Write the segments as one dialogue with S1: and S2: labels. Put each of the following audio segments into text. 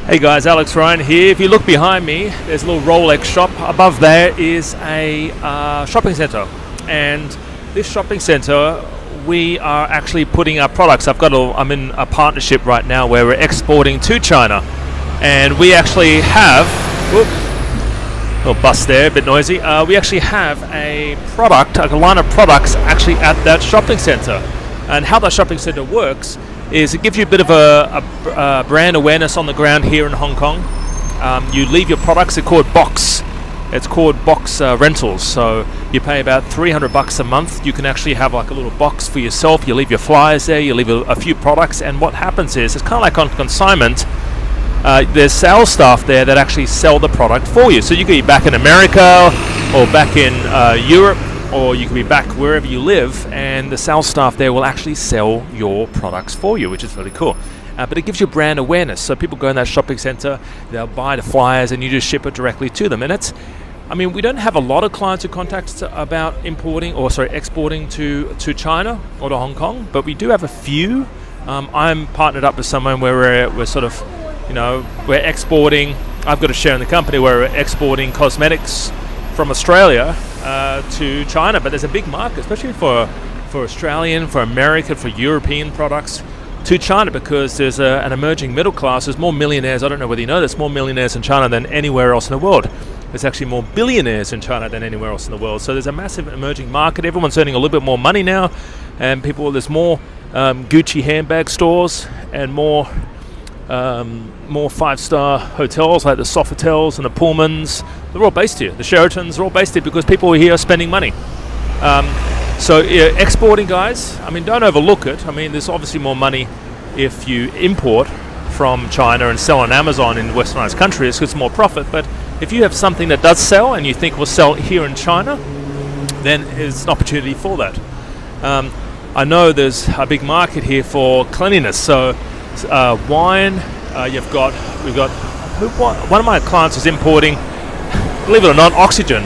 S1: Hey guys, Alex Ryan here. If you look behind me, there's a little Rolex shop. Above there is a shopping center, and this shopping center, we are actually putting our products. I'm in a partnership right now where we're exporting to China, and we actually have. Little bus there, a bit noisy. We actually have a line of products actually at that shopping center, and how that shopping center works is it gives you a bit of a brand awareness on the ground here in Hong Kong. You leave your products. It's called box rentals. So you pay about $300 a month. You can actually have like a little box for yourself. You leave your flyers there. You leave a few products, and what happens is it's kind of like on consignment. There's sales staff there that actually sell the product for you. So you could be back in America or back in Europe, or you could be back wherever you live, and the sales staff there will actually sell your products for you, which is really cool. But it gives you brand awareness. So people go in that shopping center, they'll buy the flyers, and you just ship it directly to them. And we don't have a lot of clients who contact us about exporting to China or to Hong Kong, but we do have a few. I'm partnered up with someone where we're sort of, we're exporting. I've got a share in the company where we're exporting cosmetics from Australia to China, but there's a big market, especially for Australian, for American, for European products to China, because there's an emerging middle class. There's more millionaires. I don't know whether you know, there's more millionaires in China than anywhere else in the world. There's actually more billionaires in China than anywhere else in the world. So there's a massive emerging market. Everyone's earning a little bit more money now, and there's more Gucci handbag stores and more five-star hotels like the Sofitels and the Pullmans. They're all based here. The Sheratons are all based here because people here are spending money. Exporting, guys, don't overlook it. There's obviously more money if you import from China and sell on Amazon in westernized countries because it's more profit. But if you have something that does sell and you think will sell here in China, then it's an opportunity for that. I know there's a big market here for cleanliness. So wine, one of my clients is importing, believe it or not, oxygen,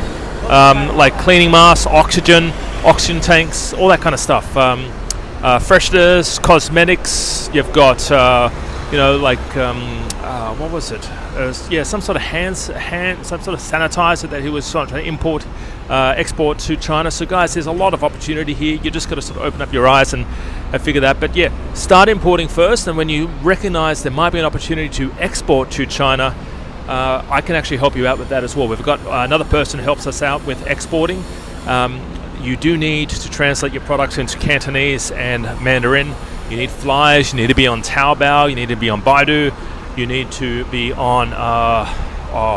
S1: like cleaning masks, oxygen tanks, all that kind of stuff. Fresheners, cosmetics. You've got, what was it? Some sort of some sort of sanitizer that he was trying to export to China. So guys, there's a lot of opportunity here. You just got to sort of open up your eyes and figure that. But start importing first, and when you recognize there might be an opportunity to export to China, I can actually help you out with that as well. We've got another person who helps us out with exporting. You do need to translate your products into Cantonese and Mandarin. You need flyers. You need to be on Taobao. You need to be on Baidu. You need to be on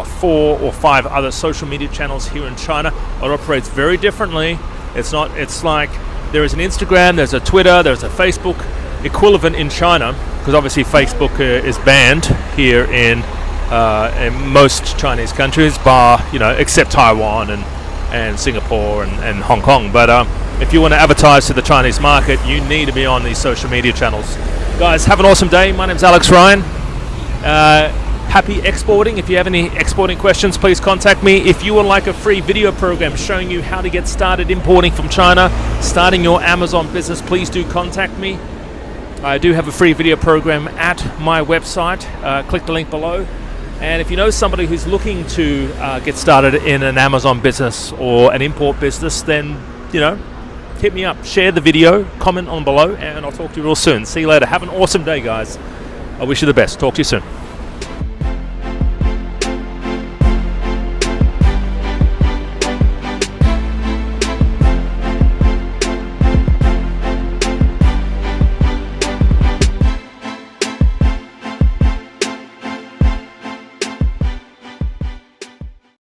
S1: 4 or 5 other social media channels here in China. It operates very differently. It's like there is an Instagram, there's a Twitter, there's a Facebook equivalent in China, because obviously Facebook is banned here in most Chinese countries, except Taiwan and Singapore and Hong Kong. But if you want to advertise to the Chinese market, you need to be on these social media channels. Guys, have an awesome day. My name's Alex Ryan. Happy exporting. If you have any exporting questions, please contact me. If you would like a free video program showing you how to get started importing from China, starting your Amazon business, please do contact me. I do have a free video program at my website. Click the link below. And if you know somebody who's looking to get started in an Amazon business or an import business, then, hit me up. Share the video, comment on below, and I'll talk to you real soon. See you later. Have an awesome day, guys. I wish you the best. Talk to you soon.